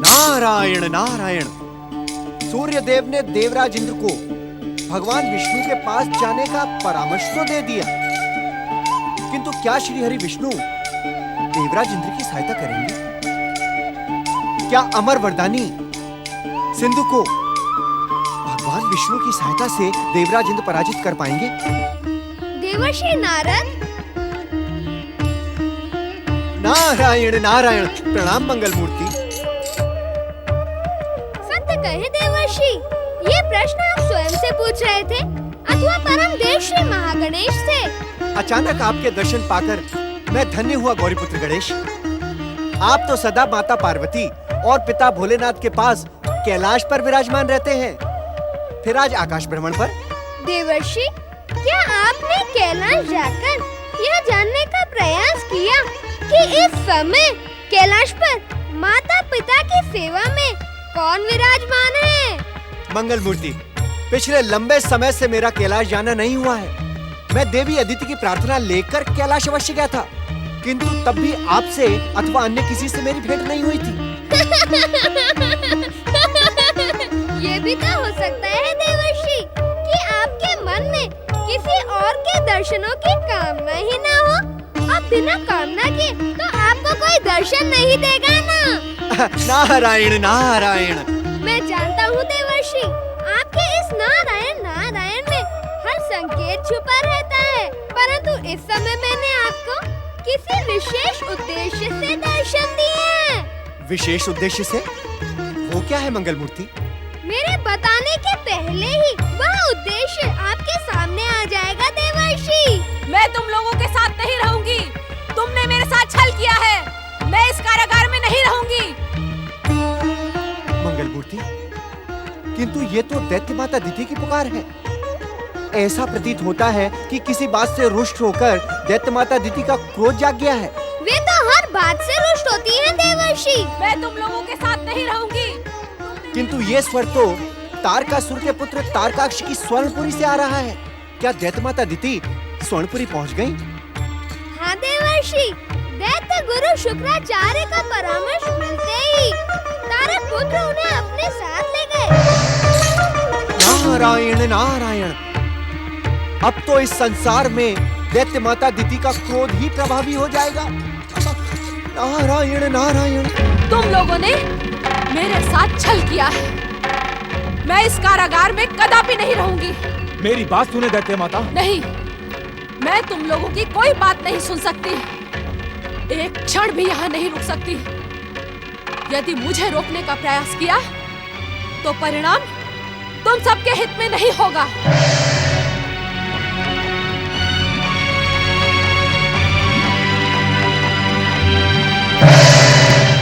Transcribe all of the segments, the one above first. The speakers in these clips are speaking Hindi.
नारायण नारायण। सूर्यदेव ने देवराज इंद्र को भगवान विष्णु के पास जाने का परामर्श तो दे दिया, किंतु क्या श्री हरि विष्णु देवराज इंद्र की सहायता करेंगे? क्या अमर वरदानी सिंधु को भगवान विष्णु की सहायता से देवराज इंद्र पराजित कर पाएंगे? देवर्षि नारद। नारायण नारायण। प्रणाम मंगल मूर्ति। सत्य कहे देवर्षि, ये प्रश्न आप स्वयं से पूछ रहे थे अथवा परम देव श्री महागणेश से? अचानक आपके दर्शन पाकर मैं धन्य हुआ गौरीपुत्र गणेश। आप तो सदा माता पार्वती और पिता भोलेनाथ के पास कैलाश पर विराजमान रहते हैं, फिर आज आकाश भ्रमण पर। देवर्षि, क्या आपने कैलाश जाकर यह जानने का प्रयास किया कि इस समय कैलाश पर माता पिता की सेवा में कौन विराजमान है? मंगल मूर्ति, पिछले लंबे समय से मेरा कैलाश जाना नहीं हुआ है। मैं देवी अदिति की प्रार्थना लेकर कैलाश अवश्य गया था, किंतु तब भी आपसे अथवा अन्य किसी से मेरी भेंट नहीं हुई थी। ये भी तो हो सकता है देवर्षि कि आपके मन में किसी और के दर्शनों की कामना ही ना हो। अब बिना कामना के तो आपको कोई दर्शन नहीं देगा ना। नारायण नारायण। मैं जानता हूँ देवर्षि, आपके इस नारायण नारायण में हर संकेत छुपा रहता है, परंतु इस समय मैंने आपको किसी विशेष उद्देश्य से दर्शन दिए हैं। विशेष उद्देश्य से? वो क्या है मंगल मूर्ति? मेरे बताने के पहले ही वह उद्देश्य आपके सामने आ जाएगा देवर्षि। मैं तुम लोगों के साथ नहीं रहूंगी। तुमने मेरे साथ छल किया है। मैं इस कारागार में नहीं रहूंगी। मंगल मूर्ति, किंतु ये तो दैत्य माता अदिति की पुकार है। ऐसा प्रतीत होता है कि किसी बात से रुष्ट होकर दैत्य माता अदिति का क्रोध जाग गया है। वे तो हर बात से रुष्ट होती है देवर्षि। मैं तुम लोगों के साथ नहीं रहूंगी। किंतु ये स्वर तो तारकासुर के पुत्र तारकाक्ष की स्वर्णपुरी से आ रहा है। क्या दैत्य माता अदिति स्वर्णपुरी पहुंच गई? हाँ देवर्षि, दैत्य गुरु शुक्राचार्य का परामर्श मिलते ही तारक पुत्र उन्हें अपने साथ ले गए। नारायण नारायण। अब तो इस संसार में दैत्य माता अदिति का क्रोध ही प्रभावी हो जाएगा। नारायण नारायण। तुम लोगों ने मेरे साथ छल किया है। मैं इस कारागार में कदापि नहीं रहूंगी। मेरी बात सुने दैत्य माता। नहीं, मैं तुम लोगों की कोई बात नहीं सुन सकती। एक क्षण भी यहाँ नहीं रुक सकती। यदि मुझे रोकने का प्रयास किया तो परिणाम तुम सबके हित में नहीं होगा।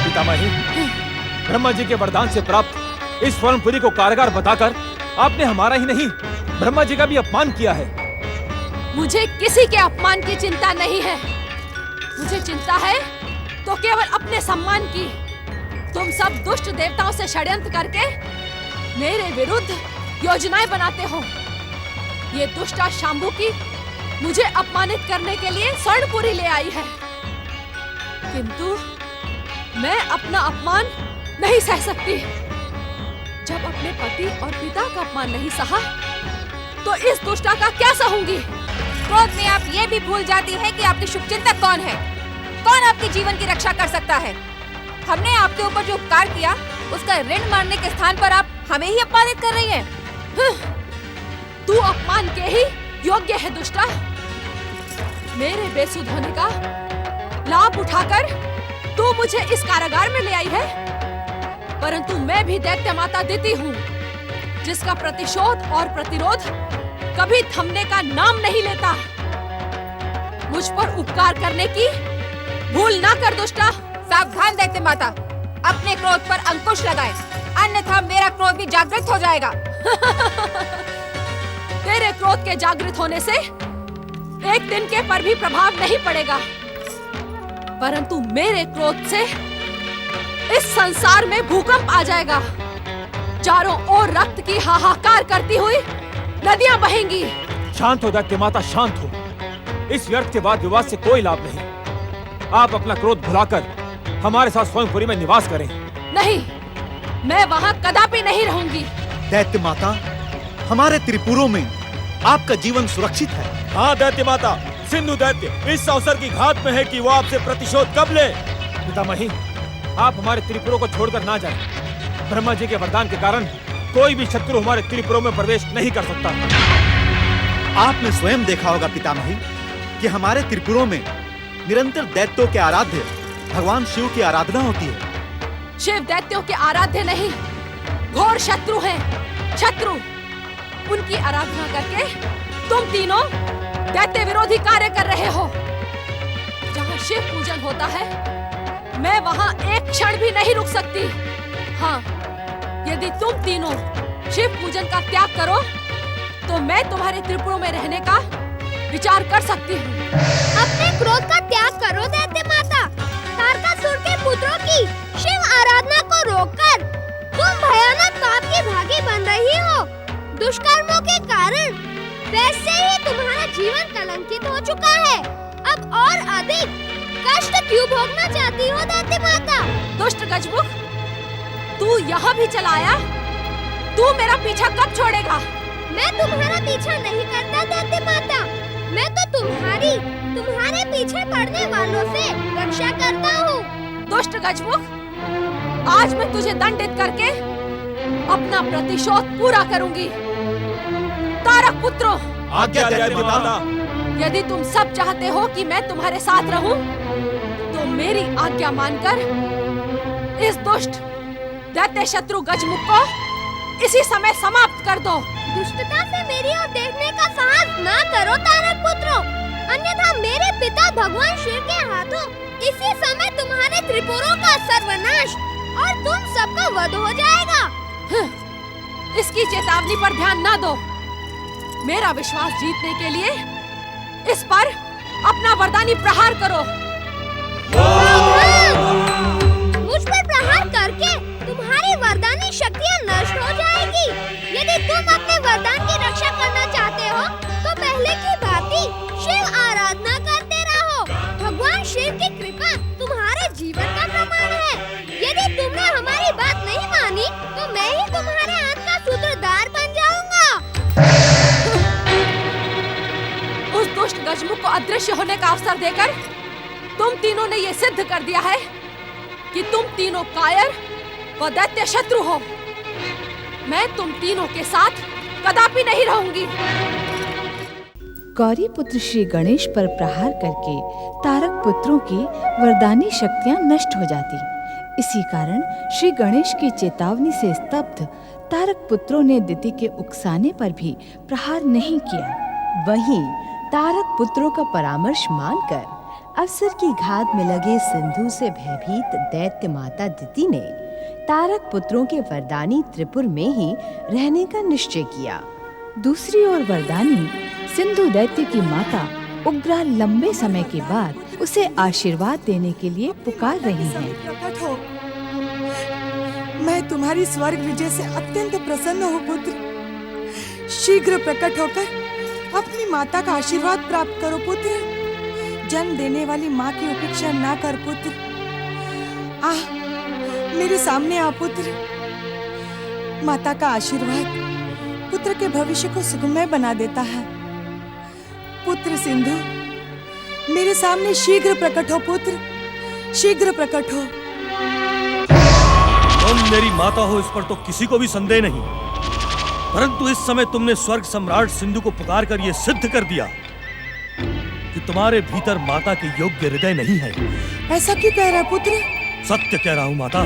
पितामही, ब्रह्मा जी के वरदान से प्राप्त इस स्वर्णपुरी को कारागार बताकर आपने हमारा ही नहीं ब्रह्मा जी का भी अपमान किया है। मुझे किसी के अपमान की चिंता नहीं है। मुझे चिंता है तो केवल अपने सम्मान की। तुम सब दुष्ट देवताओं से षड्यंत्र करके मेरे विरुद्ध योजनाएं बनाते हो। ये दुष्टा शांभू की मुझे अपमानित करने के लिए स्वर्णपुरी ले आई है, किंतु मैं अपना अपमान नहीं सह सकती। जब अपने पति और पिता का अपमान नहीं सहा तो इस दुष्टा का क्या सहूंगी। क्रोध में आप ये भी भूल जाती है कि आपके शुभचिंतक कौन है, कौन आपके जीवन की रक्षा कर सकता है। हमने आपके ऊपर जो उपकार किया उसका ऋण मारने के स्थान पर आप हमें ही अपमानित कर रही हैं। तू अपमान के ही योग्य है दुष्टा। मेरे बेसुध होने का लाभ उठाकर तू मुझे इस कारागार में ले आई है, परंतु मैं भी दैत्य माता अदिति हूँ, जिसका प्रतिशोध और प्रतिरोध कभी थमने का नाम नहीं लेता। मुझ पर उपकार करने की भूल ना कर दुष्टा। सावधान दैत्य माता, अपने क्रोध पर अंकुश लगाएं, अन्यथा मेरा क्रोध भी जागृत हो जाएगा। तेरे क्रोध के जागृत होने से एक दिन के पर भी प्रभाव नहीं पड़ेगा, परंतु मेरे क्रोध से इस संसार में भूकंप आ जाएगा। चारों ओर रक्त की हाहाकार करती हुई नदियां बहेंगी। शांत हो दैत्य माता, शांत हो। इस व्यर्थ के वाद विवाद से कोई लाभ नहीं। आप अपना क्रोध भुलाकर हमारे साथ स्वर्णपुरी में निवास करें। नहीं, मैं वहाँ कदापि नहीं रहूंगी। दैत्य माता, हमारे त्रिपुरों में आपका जीवन सुरक्षित है। हाँ दैत्य माता, सिंधु दैत्य इस अवसर की घात में है कि वो आपसे प्रतिशोध कब ले। पितामही, आप हमारे त्रिपुरों को छोड़कर ना जाएं। ब्रह्मा जी के वरदान के कारण कोई भी शत्रु हमारे त्रिपुरों में प्रवेश नहीं कर सकता। आपने स्वयं देखा होगा पितामही कि हमारे त्रिपुरों में निरंतर दैत्यों के आराध्य भगवान शिव की आराधना होती है। शिव दैत्यों के आराध्य नहीं, घोर शत्रु हैं। शत्रु, उनकी आराधना करके तुम तीनों दैत्य विरोधी कार्य कर रहे हो। जहाँ शिव पूजन होता है, मैं वहाँ एक क्षण भी नहीं रुक सकती। हाँ, यदि तुम तीनों शिव पूजन का त्याग करो, तो मैं तुम्हारे त्रिपुरों में रहने का विचार कर सकती हूँ। अपने क्रोध का त्याग करो दैत्य माता। तारकासुर के पुत्रों की शिव आराधना को रोककर तुम भयानक पाप की भागी बन रही हो। दुष्कर्मों के कारण वैसे ही तुम्हारा जीवन कलंकित हो चुका है। अब और अधिक कष्ट क्यों भोगना चाहती हो दैत्य माता? दुष्ट गजमुख, तू यहाँ भी चला आया? तू मेरा पीछा कब छोड़ेगा? मैं तुम्हारा पीछा नहीं करता दैत्य माता। मैं तो तुम्हारे पीछे पड़ने वालों से रक्षा करता हूँ। दुष्ट गजमुख, आज मैं तुझे दंडित करके अपना प्रतिशोध पूरा करूंगी। तारक पुत्रों, आज्ञा दैत्य माता। यदि तुम सब चाहते हो कि मैं तुम्हारे साथ रहूं, तो मेरी आज्ञा मानकर इस दुष्ट दैत्य शत्रु गजमुख को इसी समय समाप्त कर दो। दुष्टता से मेरी ओर देखने का साहस ना करो तारक पुत्रों, अन्यथा मेरे पिता भगवान शिव के हाथों इसी समय तुम्हारे त्रिपुरों का सर्वनाश और तुम सबका वध हो जाएगा। इसकी चेतावनी पर ध्यान ना दो। मेरा विश्वास जीतने के लिए इस पर अपना वरदानी प्रहार करो। मुझ पर प्रहार करके तुम्हारी वरदानी शक्तियाँ नष्ट हो जाएगी। यदि तुम अपने वरदान की रक्षा करना चाहते हो, तो पहले की भांति शिव आराधना करते रहो। भगवान शिव की कृपा तुम्हारे जीवन का प्रमाण है। यदि तुमने हमारी बात नहीं मानी, तो मैं ही तुम्हारे अंत का सूत्रधार बन जाऊंगा। उस दुष्ट गजमुख को अदृश्य होने का अवसर देकर तुम तीनों ने ये सिद्ध कर दिया है कि तुम तीनों कायर व दैत्य शत्रु हो। मैं तुम तीनों के साथ कदापि नहीं रहूंगी। गौरी पुत्र श्री गणेश पर प्रहार करके तारक पुत्रों की वरदानी शक्तियां नष्ट हो जाती। इसी कारण श्री गणेश की चेतावनी से स्तब्ध तारक पुत्रों ने दिति के उकसाने पर भी प्रहार नहीं किया। वहीं तारक पुत्रों का परामर्श मानकर अवसर की घात में लगे सिंधु से भयभीत दैत्य माता दिति ने तारक पुत्रों के वरदानी त्रिपुर में ही रहने का निश्चय किया। दूसरी ओर वरदानी सिंधु दैत्य की माता उग्रा लंबे समय के बाद उसे आशीर्वाद देने के लिए पुकार रही हैं। प्रकट हो, मैं तुम्हारी स्वर्ग विजय से अत्यंत प्रसन्न हूँ पुत्र। शीघ्र प्रकट होकर अपनी माता का आशीर्वाद प्राप्त करो पुत्र। जन्म देने वाली माँ की उपेक्षा ना कर पुत्र। मेरे सामने आ पुत्र। माता का आशीर्वाद पुत्र के भविष्य को सुखमय बना देता है। पुत्र सिंधु, मेरे सामने शीघ्र प्रकट हो पुत्र, शीघ्र प्रकट हो। तुम मेरी माता हो, इस पर तो किसी को भी संदेह नहीं, परंतु इस समय तुमने स्वर्ग सम्राट सिंधु को पुकार कर यह सिद्ध कर दिया कि तुम्हारे भीतर माता के योग्य हृदय नहीं है। ऐसा क्यों कह रहा पुत्र? सत्य कह रहा हूँ माता।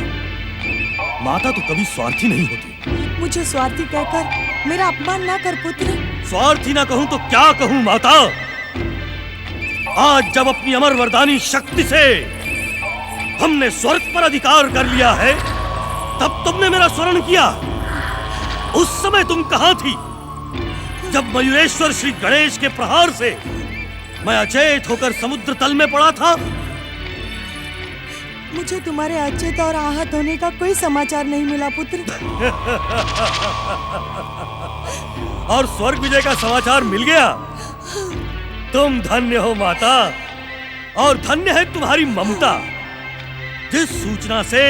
माता तो कभी स्वार्थी नहीं होती। मुझे स्वार्थी कहकर मेरा अपमान ना कर पुत्र। स्वार्थी ना कहूँ तो क्या कहूँ माता? आज जब अपनी अमर वरदानी शक्ति से हमने स्वर्ग पर अधिकार कर लिया है, तब तुमने मेरा स्मरण किया। उस समय तुम कहाँ थी जब मयूरेश्वर श्री गणेश के प्रहार से मैं अचेत होकर समुद्र तल में पड़ा था? मुझे तुम्हारे अचेत और आहत होने का कोई समाचार नहीं मिला पुत्र। और स्वर्ग विजय का समाचार मिल गया? तुम धन्य हो माता, और धन्य है तुम्हारी ममता, जिस सूचना से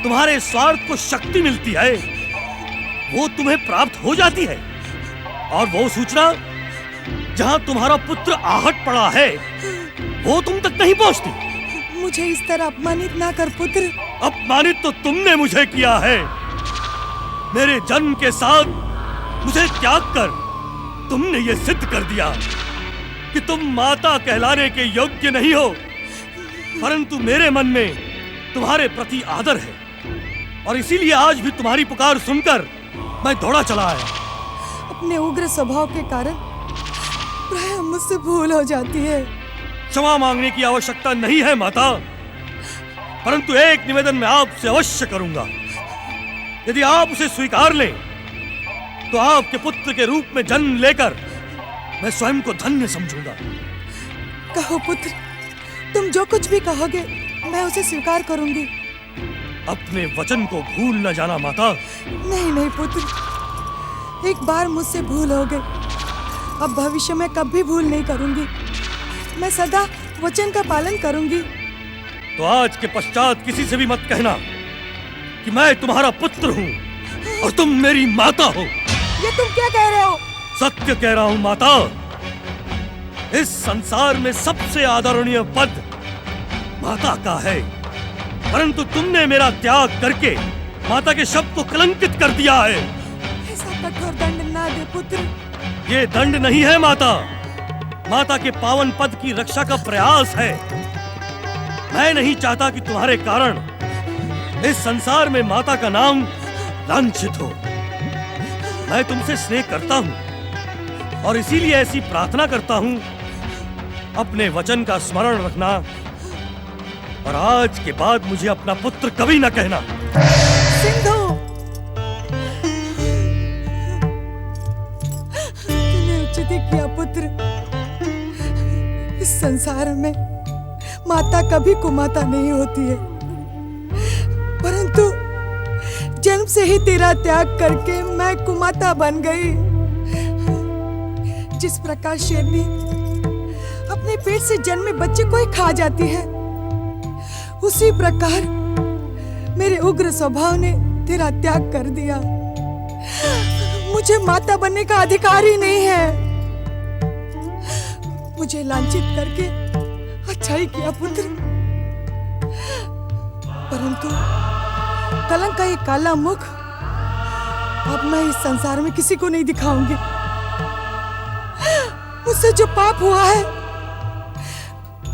तुम्हारे स्वार्थ को शक्ति मिलती है वो तुम्हें प्राप्त हो जाती है, और वो सूचना जहां तुम्हारा पुत्र आहट पड़ा है वो तुम तक नहीं पहुंचती। मुझे इस तरह अपमानित ना कर पुत्र। अपमानित तो तुमने मुझे किया है। मेरे जन्म के साथ मुझे त्याग कर तुमने ये सिद्ध कर दिया कि तुम माता कहलाने के योग्य नहीं हो, परंतु मेरे मन में तुम्हारे प्रति आदर है, और इसीलिए आज भी तुम्हारी पुकार सुनकर मैं दौड़ा चला आया। अपने उग्र स्वभाव के कारण प्रायः मुझसे भूल हो जाती है। क्षमा मांगने की आवश्यकता नहीं है माता, परंतु एक निवेदन मैं आपसे अवश्य करूंगा। यदि आप उसे स्वीकार लें तो आपके पुत्र के रूप में जन्म लेकर मैं स्वयं को धन्य समझूंगा। कहो पुत्र, तुम जो कुछ भी कहोगे मैं उसे स्वीकार करूंगी। अपने वचन को भूल न जाना माता। नहीं नहीं पुत्र, एक बार मुझसे भूल हो गई, अब भविष्य में कभी भूल नहीं करूंगी। मैं सदा वचन का पालन करूंगी। तो आज के पश्चात किसी से भी मत कहना कि मैं तुम्हारा पुत्र हूँ और तुम मेरी माता हो। ये तुम क्या कह रहे हो? सत्य कह रहा हूँ माता। इस संसार में सबसे आदरणीय पद माता का है, परंतु तुमने मेरा त्याग करके माता के शब्द को कलंकित कर दिया है। ऐसा कठोर दंड ना दे पुत्र। ये दंड नहीं है माता, माता के पावन पद की रक्षा का प्रयास है। मैं नहीं चाहता कि तुम्हारे कारण इस संसार में माता का नाम लांछित हो। मैं तुमसे स्नेह करता हूं और इसीलिए ऐसी प्रार्थना करता हूं, अपने वचन का स्मरण रखना और आज के बाद मुझे अपना पुत्र कभी न कहना। सिंधु, तूने उचित ही किया पुत्र। इस संसार में माता कभी कुमाता नहीं होती है, परंतु जन्म से ही तेरा त्याग करके मैं कुमाता बन गई। जिस प्रकार शेरनी अपने पेट से जन्मे बच्चे को ही खा जाती है, उसी प्रकार मेरे उग्र स्वभाव ने तेरा त्याग कर दिया। मुझे माता बनने का अधिकार ही नहीं है। मुझे लांछित करके अच्छा ही किया पुत्र, परंतु कलंक का ये काला मुख अब मैं इस संसार में किसी को नहीं दिखाऊंगी। मुझसे जो पाप हुआ है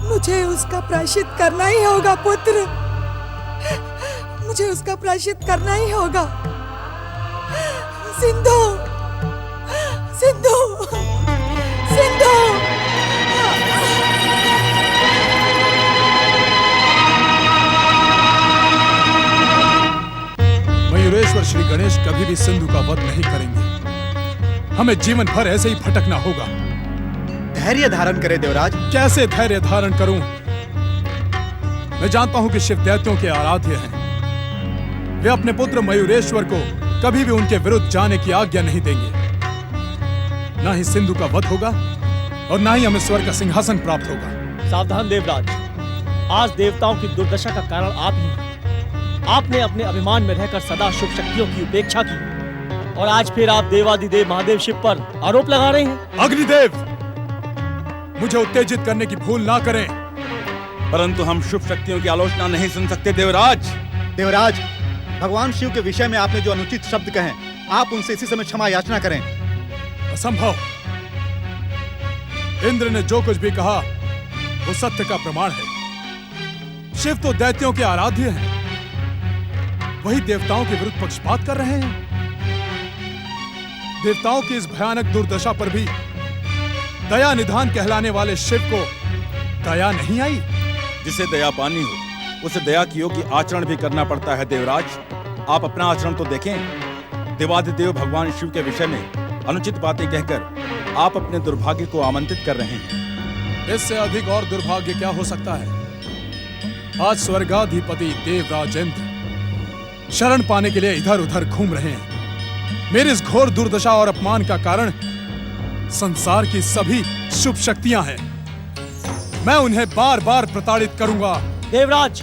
मुझे उसका प्रायश्चित करना ही होगा पुत्र। मुझे उसका प्रायश्चित करना ही होगा। सिंधु, सिंधु, सिंधु। मयूरेश्वर श्री गणेश कभी भी सिंधु का वध नहीं करेंगे। हमें जीवन भर ऐसे ही भटकना होगा। धैर्य धारण करे देवराज। कैसे धैर्य धारण करूं? मैं जानता हूं कि शिव दैत्यों के आराध्य हैं। वे अपने पुत्र मयूरेश्वर को कभी भी उनके विरुद्ध जाने की आज्ञा नहीं देंगे। ना ही सिंधु का वध होगा और ना ही हमें स्वर्ग का सिंहासन प्राप्त होगा। सावधान देवराज, आज देवताओं की दुर्दशा का कारण आप ही हैं। आपने अपने अभिमान में रहकर सदा शुभ शक्तियों की उपेक्षा की और आज फिर आप देवादिदेव महादेव शिव पर आरोप लगा रहे हैं। अग्निदेव, मुझे उत्तेजित करने की भूल ना करें। परंतु हम शुभ शक्तियों की आलोचना नहीं सुन सकते देवराज। देवराज, भगवान शिव के विषय में आपने जो अनुचित शब्द कहे, आप उनसे इसी समय क्षमा याचना करें। असंभव। इंद्र ने जो कुछ भी कहा वो सत्य का प्रमाण है। शिव तो दैत्यों के आराध्य हैं, वही देवताओं के विरुद्ध पक्षपात कर रहे हैं। देवताओं की इस भयानक दुर्दशा पर भी दया निधान कहलाने वाले शिव को दया नहीं आई। जिसे दया पानी हो उसे दया की योग्य आचरण भी करना पड़ता है देवराज। आप अपना आचरण तो देखें। देवादिदेव भगवान शिव के विषय में अनुचित बातें कहकर आप अपने दुर्भाग्य को आमंत्रित कर रहे हैं। इससे अधिक और दुर्भाग्य क्या हो सकता है? आज स्वर्गाधिपति देवराज इंद्र शरण पाने के लिए इधर उधर घूम रहे हैं। मेरी इस घोर दुर्दशा और अपमान का कारण संसार की सभी शुभ शक्तियां हैं। मैं उन्हें बार बार प्रताड़ित करूंगा। देवराज,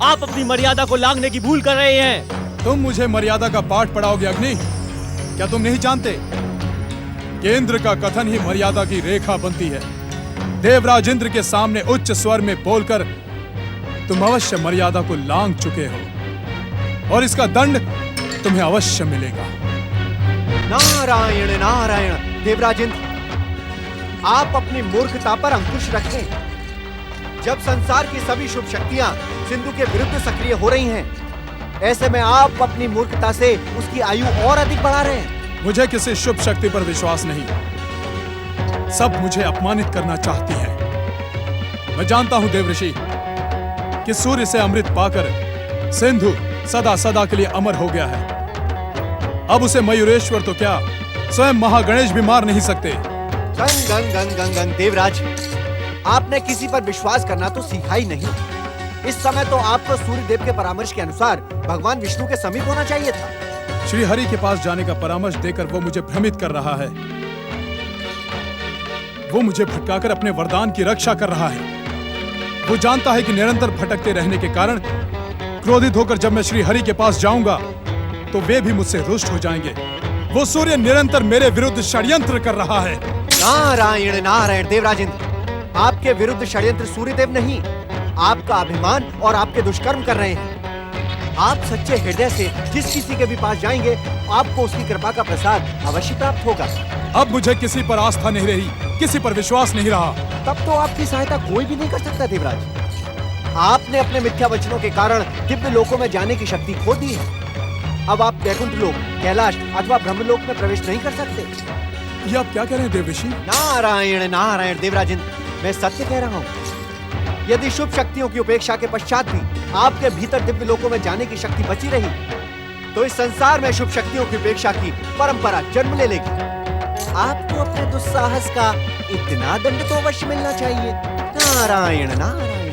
आप अपनी मर्यादा को लांघने की भूल कर रहे हैं। तुम मुझे मर्यादा का पाठ पढ़ाओगे अग्नि? क्या तुम नहीं जानते कि इंद्र का कथन ही मर्यादा की रेखा बनती है? देवराज इंद्र के सामने उच्च स्वर में बोलकर तुम अवश्य मर्यादा को लांघ चुके हो और इसका दंड तुम्हें अवश्य मिलेगा। नारायण नारायण देवराज इंद्र, आप अपनी मूर्खता पर अंकुश रखें। जब संसार की सभी शुभ शक्तियां सिंधु के विरुद्ध सक्रिय हो रही हैं, ऐसे में आप अपनी मूर्खता से उसकी आयु और अधिक बढ़ा रहे हैं। मुझे किसी शुभ शक्ति पर विश्वास नहीं। सब मुझे अपमानित करना चाहती हैं। मैं जानता हूं देवऋषि कि सूर्य से अमृत पाकर सिंधु सदा सदा के लिए अमर हो गया है। अब उसे मयूरेश्वर तो क्या स्वयं महागणेश भी मार नहीं सकते। गंग गंग गंग गंग गंग देवराज, आपने किसी पर विश्वास करना तो सीखा ही नहीं। इस समय तो आपको सूर्य देव के परामर्श के अनुसार भगवान विष्णु के समीप होना चाहिए था। श्री हरि के पास जाने का परामर्श देकर वो मुझे भ्रमित कर रहा है। वो मुझे भटकाकर अपने वरदान की रक्षा कर रहा है। वो जानता है कि निरंतर भटकते रहने के कारण क्रोधित होकर जब मैं श्री हरि के पास जाऊंगा तो वे भी मुझसे रुष्ट हो जाएंगे। वो सूर्य निरंतर मेरे विरुद्ध षड्यंत्र कर रहा है। नारायण नारायण देवराज इंद्र, आपके विरुद्ध षड्यंत्र सूर्यदेव नहीं, आपका अभिमान और आपके दुष्कर्म कर रहे हैं। आप सच्चे हृदय से जिस किसी के भी पास जाएंगे, आपको उसकी कृपा का प्रसाद अवश्य प्राप्त होगा। अब मुझे किसी पर आस्था नहीं रही, किसी पर विश्वास नहीं रहा। तब तो आपकी सहायता कोई भी नहीं कर सकता देवराज। आपने अपने मिथ्या वचनों के कारण दिव्य लोकों में जाने की शक्ति खो दी है। अब आप वैकुंठ लोक, कैलाश अथवा ब्रह्मलोक में प्रवेश नहीं कर सकते। ये आप क्या कह रहे हैं देवऋषि? नारायण नारायण देवराज इंद्र, मैं सत्य कह रहा हूँ। यदि शुभ शक्तियों की उपेक्षा के पश्चात भी आपके भीतर दिव्य लोकों में जाने की शक्ति बची रही, तो इस संसार में शुभ शक्तियों की उपेक्षा की परंपरा जन्म ले लेगी। आपको अपने दुस्साहस का इतना दंड तो अवश्य मिलना चाहिए। नारायण नारायण।